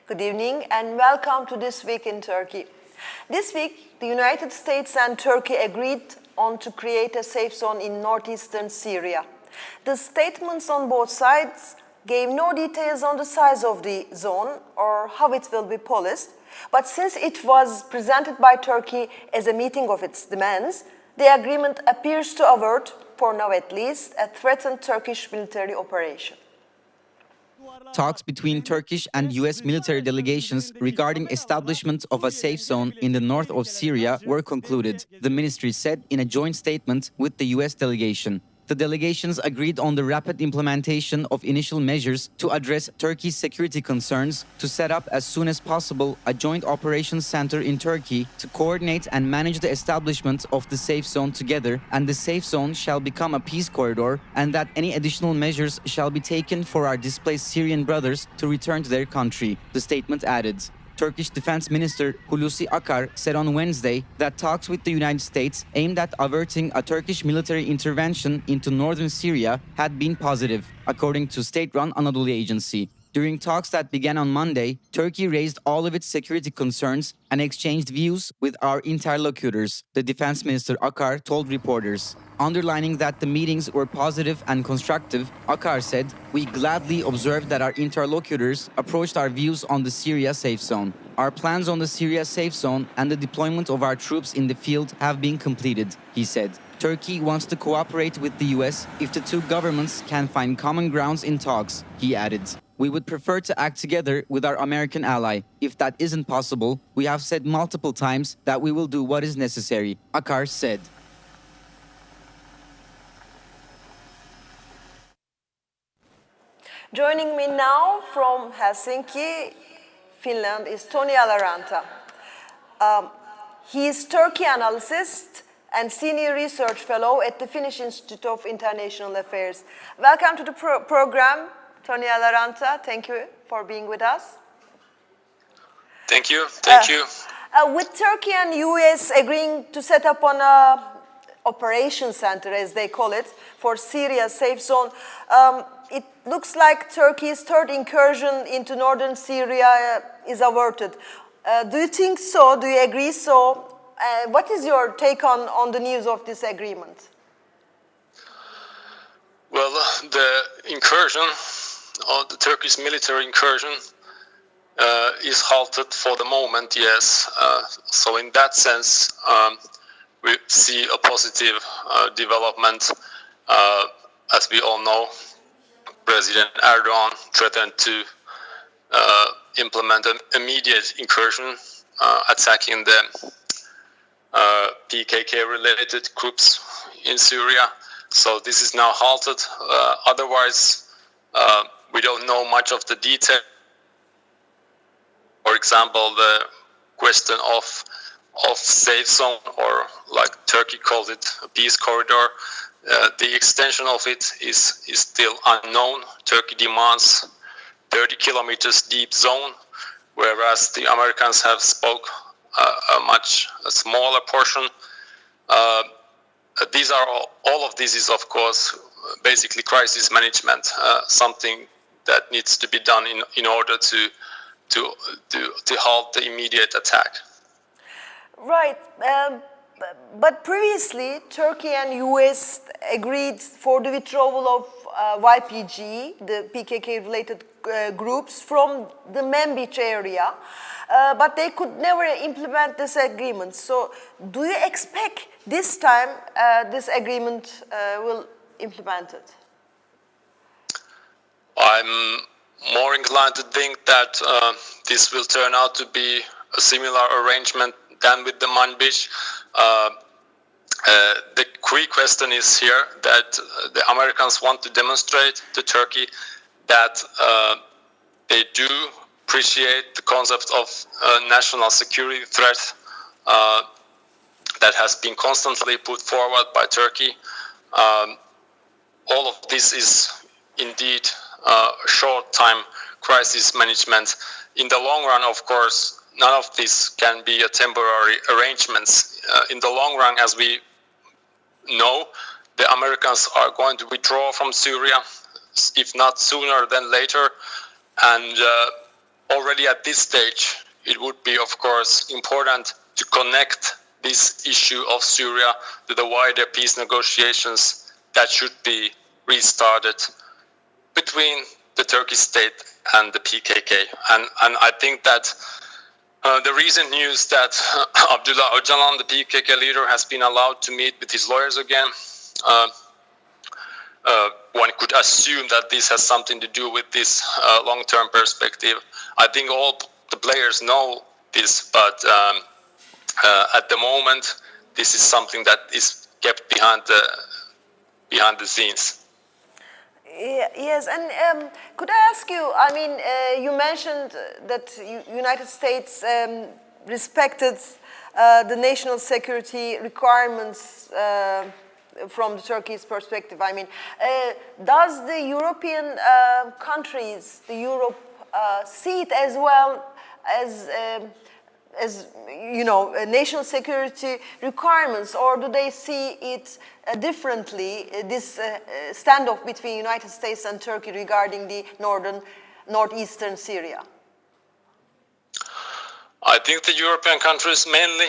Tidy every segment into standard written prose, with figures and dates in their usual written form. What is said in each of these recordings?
Good evening and welcome to This Week in Turkey. This week, the United States and Turkey agreed on to create a safe zone in Northeastern Syria. The statements on both sides gave no details on the size of the zone or how it will be policed, but since it was presented by Turkey as a meeting of its demands, the agreement appears to avert, for now at least, a threatened Turkish military operation. Talks between Turkish and US military delegations regarding establishment of a safe zone in the north of Syria were concluded, the ministry said in a joint statement with the US delegation. The delegations agreed on the rapid implementation of initial measures to address Turkey's security concerns, to set up as soon as possible a joint operations center in Turkey to coordinate and manage the establishment of the safe zone together, and the safe zone shall become a peace corridor, and that any additional measures shall be taken for our displaced Syrian brothers to return to their country, the statement added. Turkish Defense Minister Hulusi Akar said on Wednesday that talks with the United States aimed at averting a Turkish military intervention into northern Syria had been positive, according to state-run Anadolu Agency. During talks that began on Monday, Turkey raised all of its security concerns and exchanged views with our interlocutors, the Defense Minister Akar told reporters. Underlining that the meetings were positive and constructive, Akar said, "We gladly observed that our interlocutors approached our views on the Syria safe zone. Our plans on the Syria safe zone and the deployment of our troops in the field have been completed," he said. Turkey wants to cooperate with the US if the two governments can find common grounds in talks, he added. "We would prefer to act together with our American ally. If that isn't possible, we have said multiple times that we will do what is necessary," Akar said. Joining me now from Helsinki, Finland, is Toni Alaranta. He is Turkey analyst and senior research fellow at the Finnish Institute of International Affairs. Welcome to the program, Toni Alaranta. Thank you for being with us. Thank you. Thank you. With Turkey and US agreeing to set up an operation center, as they call it, for Syria's safe zone, it looks like Turkey's third incursion into northern Syria is averted. Do you think so? Do you agree so? What is your take on the news of this agreement? Well, the incursion, or the Turkish military incursion, is halted for the moment, yes. So in that sense, we see a positive development. As we all know, President Erdogan threatened to implement an immediate incursion attacking the PKK-related groups in Syria. So this is now halted. Otherwise, we don't know much of the detail. For example, the question of safe zone, or like Turkey calls it, a peace corridor. The extension of it is still unknown. Turkey demands 30 kilometers deep zone, whereas the Americans have spoke a much smaller portion. All of this is, of course, basically crisis management, something that needs to be done in order to halt the immediate attack. Right. But previously, Turkey and US agreed for the withdrawal of YPG, the PKK-related groups, from the Manbij area, but they could never implement this agreement. So do you expect this time this agreement will implement it? I'm more inclined to think that this will turn out to be a similar arrangement than with the Manbij. The key question is here that the Americans want to demonstrate to Turkey that they do appreciate the concept of national security threat that has been constantly put forward by Turkey. All of this is indeed short-time crisis management. In the long run, of course, none of this can be a temporary arrangements. In the long run, as we know, the Americans are going to withdraw from Syria, if not sooner than later, and already at this stage, it would be, of course, important to connect this issue of Syria to the wider peace negotiations that should be restarted between the Turkish state and the PKK. And I think that the recent news that Abdullah Öcalan, the PKK leader, has been allowed to meet with his lawyers again, one could assume that this has something to do with this long-term perspective. I think all the players know this, but at the moment, this is something that is kept behind the scenes. Yes, and could I ask you, I mean, you mentioned that United States respected the national security requirements from the Turkey's perspective. I mean, does the European countries, the Europe, see it as well as you know, national security requirements, or do they see it differently, this standoff between United States and Turkey regarding the northeastern Syria? I think the European countries mainly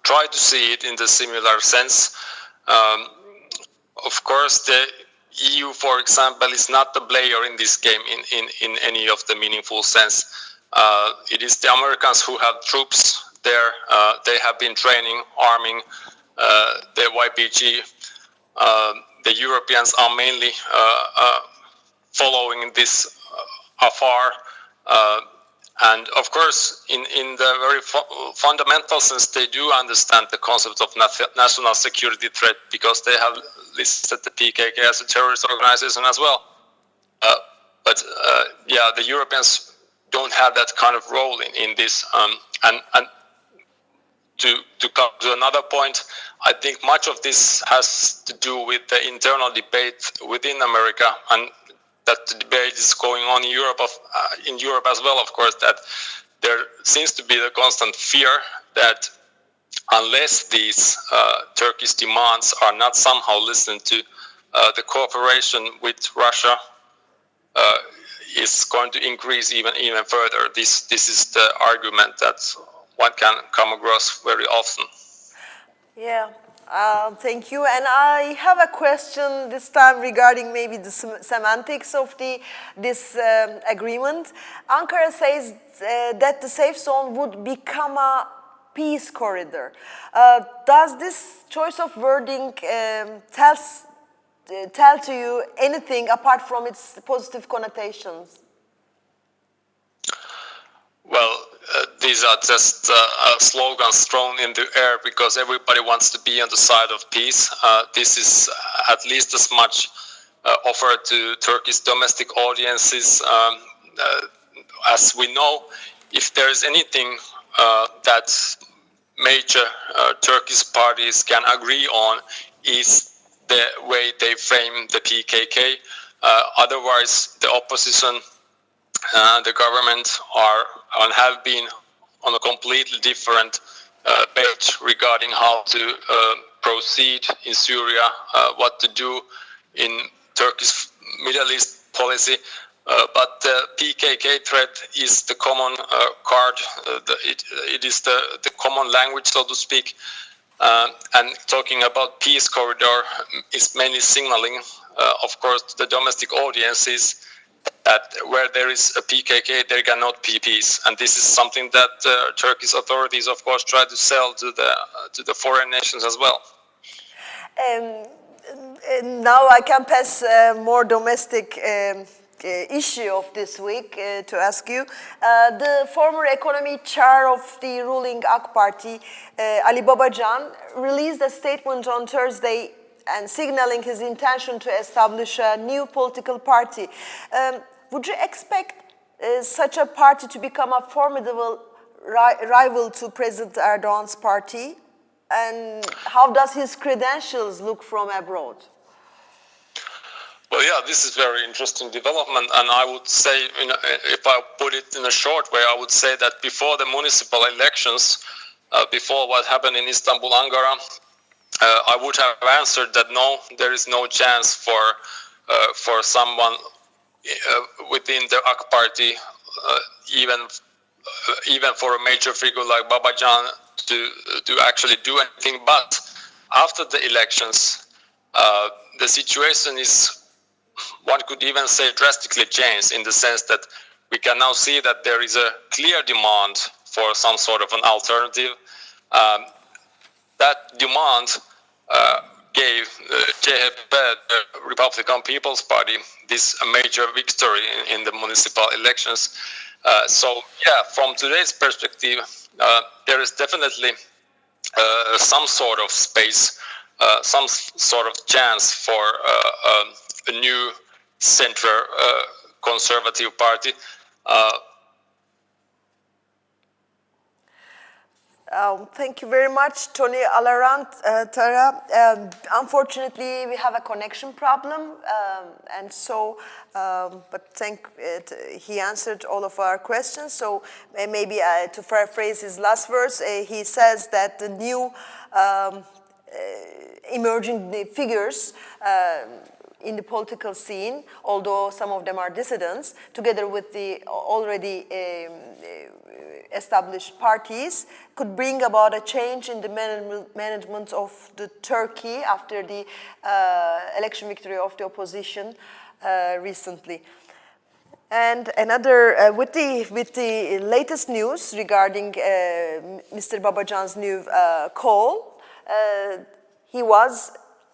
try to see it in the similar sense. Of course, the EU, for example, is not the player in this game in any of the meaningful sense. It is the Americans who have troops there. They have been training, arming the YPG. The Europeans are mainly following this afar. And of course, in the very fundamental sense, they do understand the concept of national security threat, because they have listed the PKK as a terrorist organization as well. But yeah, the Europeans don't have that kind of role in this. And to come to another point, I think much of this has to do with the internal debate within America, and that the debate is going on in Europe as well, of course, that there seems to be the constant fear that unless these Turkish demands are not somehow listened to, the cooperation with Russia is going to increase even further. This is the argument that one can come across very often. Yeah. Thank you. And I have a question this time regarding maybe the semantics of this agreement. Ankara says that the safe zone would become a peace corridor. Does this choice of wording tell to you anything apart from its positive connotations? Well, these are just slogans thrown in the air because everybody wants to be on the side of peace. This is at least as much offered to Turkish domestic audiences. As we know, if there is anything that major Turkish parties can agree on, is the way they frame the PKK. Otherwise, the opposition, the government are and have been on a completely different page regarding how to proceed in Syria, what to do in Turkish Middle East policy. But the PKK threat is the common card. It is the common language, so to speak. And talking about peace corridor is mainly signaling, of course, to the domestic audiences that where there is a PKK, there cannot be peace, and this is something that Turkish authorities, of course, try to sell to the foreign nations as well. Now I can pass more domestic issue of this week to ask you. The former economy chair of the ruling AK Party, Ali Babacan, released a statement on Thursday and signaling his intention to establish a new political party. Would you expect such a party to become a formidable rival to President Erdogan's party? And how does his credentials look from abroad? Well, yeah, this is very interesting development, and I would say, if I put it in a short way, I would say that before the municipal elections, before what happened in Istanbul, Ankara, I would have answered that no, there is no chance for someone within the AK party even for a major figure like Babacan to actually do anything. But after the elections, the situation is, one could even say, drastically changed, in the sense that we can now see that there is a clear demand for some sort of an alternative. That demand gave CHP, the Republican People's Party, this major victory in the municipal elections. So yeah, from today's perspective, there is definitely some sort of space, some sort of chance for a new center conservative party. Thank you very much, Toni Alaranta. Unfortunately, we have a connection problem, and so, but he answered all of our questions. So maybe to paraphrase his last verse, he says that the new emerging figures in the political scene, although some of them are dissidents, together with the already established parties, could bring about a change in the management of the Turkey after the election victory of the opposition recently. And another, with the latest news regarding Mr. Babacan's new call,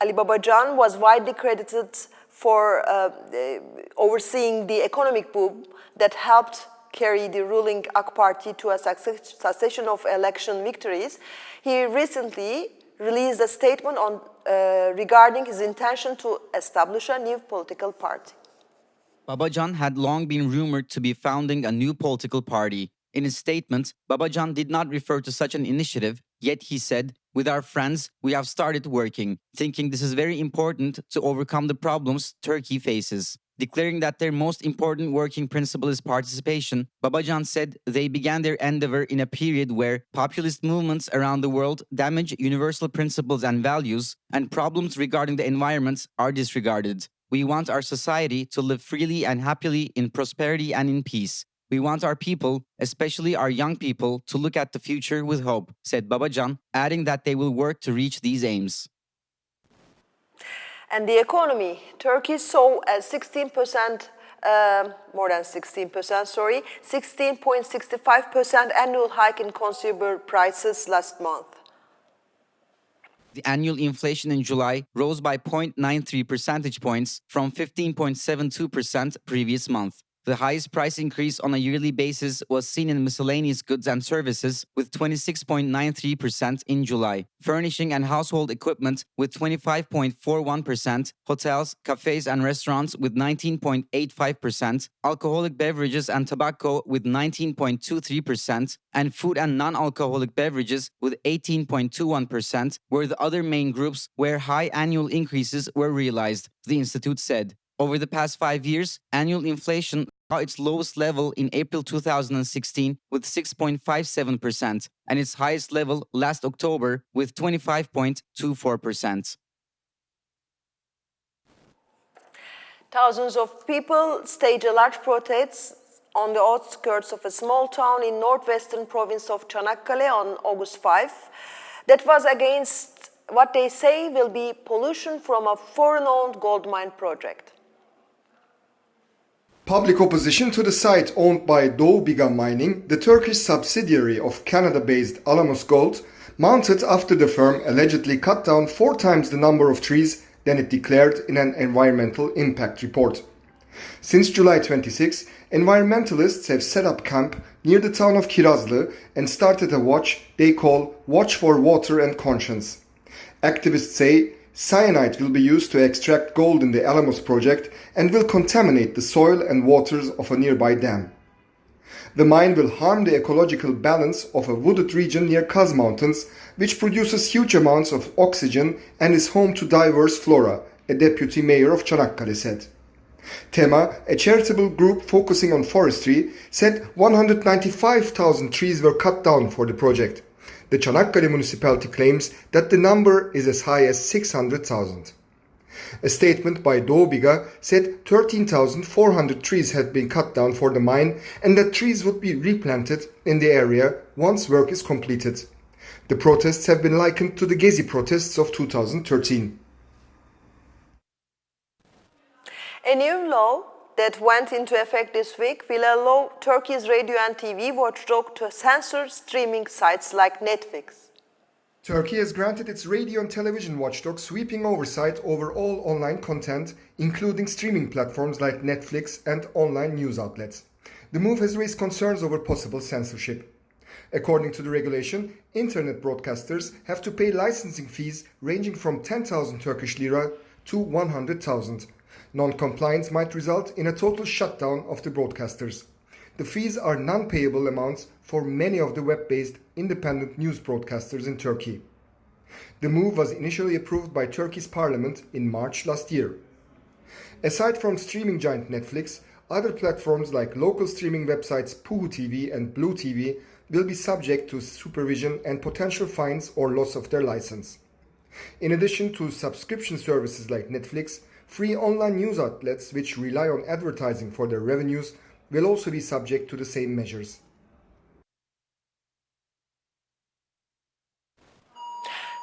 Ali Babacan was widely credited for overseeing the economic boom that helped carry the ruling AK Party to a succession of election victories. He recently released a statement on regarding his intention to establish a new political party. Babacan had long been rumored to be founding a new political party. In his statement, Babacan did not refer to such an initiative, yet he said, "With our friends, we have started working, thinking this is very important to overcome the problems Turkey faces." Declaring that their most important working principle is participation, Babacan said they began their endeavor in a period where populist movements around the world damage universal principles and values, and problems regarding the environment are disregarded. We want our society to live freely and happily in prosperity and in peace. We want our people, especially our young people, to look at the future with hope, said Babacan, adding that they will work to reach these aims. And the economy, Turkey saw a 16%, more than 16%, 16.65% annual hike in consumer prices last month. The annual inflation in July rose by 0.93 percentage points from 15.72% previous month. The highest price increase on a yearly basis was seen in miscellaneous goods and services with 26.93% in July, furnishing and household equipment with 25.41%, hotels, cafes and restaurants with 19.85%, alcoholic beverages and tobacco with 19.23%, and food and non-alcoholic beverages with 18.21% were the other main groups where high annual increases were realized, the institute said. Over the past 5 years, annual inflation saw its lowest level in April 2016 with 6.57% and its highest level last October with 25.24%. Thousands of people staged a large protest on the outskirts of a small town in northwestern province of Çanakkale on August 5. That was against what they say will be pollution from a foreign-owned gold mine project. Public opposition to the site owned by Doğu Biga Mining, the Turkish subsidiary of Canada-based Alamos Gold, mounted after the firm allegedly cut down 4 times the number of trees than it declared in an environmental impact report. Since July 26, environmentalists have set up camp near the town of Kirazlı and started a watch they call Watch for Water and Conscience. Activists say cyanide will be used to extract gold in the Alamos project and will contaminate the soil and waters of a nearby dam. The mine will harm the ecological balance of a wooded region near Kaz Mountains, which produces huge amounts of oxygen and is home to diverse flora, a deputy mayor of Çanakkale said. Tema, a charitable group focusing on forestry, said 195,000 trees were cut down for the project. The Çanakkale municipality claims that the number is as high as 600,000. A statement by Doğubiga said 13,400 trees had been cut down for the mine and that trees would be replanted in the area once work is completed. The protests have been likened to the Gezi protests of 2013. A new law that went into effect this week will allow Turkey's radio and TV watchdog to censor streaming sites like Netflix. Turkey has granted its radio and television watchdog sweeping oversight over all online content, including streaming platforms like Netflix and online news outlets. The move has raised concerns over possible censorship. According to the regulation, internet broadcasters have to pay licensing fees ranging from 10,000 Turkish lira to 100,000. Non-compliance might result in a total shutdown of the broadcasters. The fees are non-payable amounts for many of the web-based independent news broadcasters in Turkey. The move was initially approved by Turkey's parliament in March last year. Aside from streaming giant Netflix, other platforms like local streaming websites Puhu TV and Blue TV will be subject to supervision and potential fines or loss of their license. In addition to subscription services like Netflix, free online news outlets which rely on advertising for their revenues will also be subject to the same measures.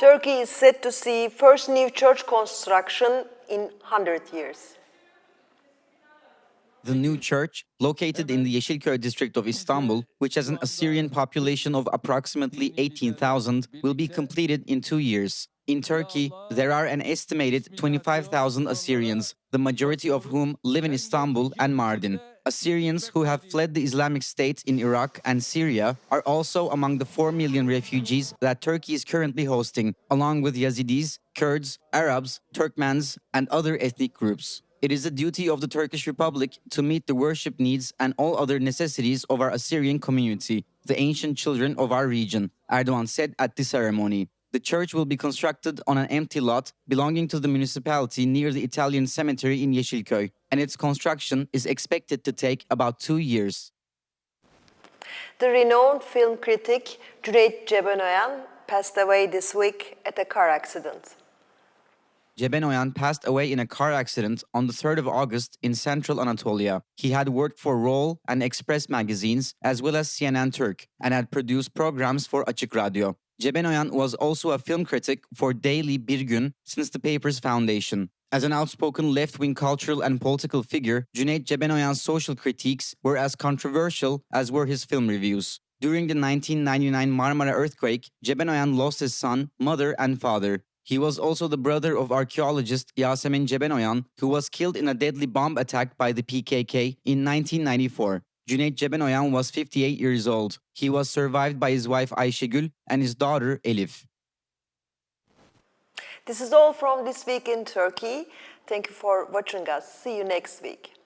Turkey is set to see first new church construction in 100 years. The new church, located in the Yeşilköy district of Istanbul, which has an Assyrian population of approximately 18,000, will be completed in 2 years. In Turkey, there are an estimated 25,000 Assyrians, the majority of whom live in Istanbul and Mardin. Assyrians who have fled the Islamic State in Iraq and Syria are also among the 4 million refugees that Turkey is currently hosting, along with Yazidis, Kurds, Arabs, Turkmens, and other ethnic groups. It is the duty of the Turkish Republic to meet the worship needs and all other necessities of our Assyrian community, the ancient children of our region, Erdogan said at the ceremony. The church will be constructed on an empty lot belonging to the municipality near the Italian cemetery in Yeşilköy, and its construction is expected to take about 2 years. The renowned film critic Cüneyt Cebenayan passed away this week at a car accident. Cebenayan passed away in a car accident on the 3rd of August in central Anatolia. He had worked for Roll and Express magazines as well as CNN Turk and had produced programs for Açık Radyo. Cebenayan was also a film critic for Daily Bir Gün since the paper's foundation. As an outspoken left-wing cultural and political figure, Cüneyt Cebenayan's social critiques were as controversial as were his film reviews. During the 1999 Marmara earthquake, Cebenayan lost his son, mother, and father. He was also the brother of archaeologist Yasemin Cebenayan, who was killed in a deadly bomb attack by the PKK in 1994. Cüneyt Cebenayan was 58 years old. He was survived by his wife Ayşegül and his daughter Elif. This is all from This Week in Turkey. Thank you for watching us. See you next week.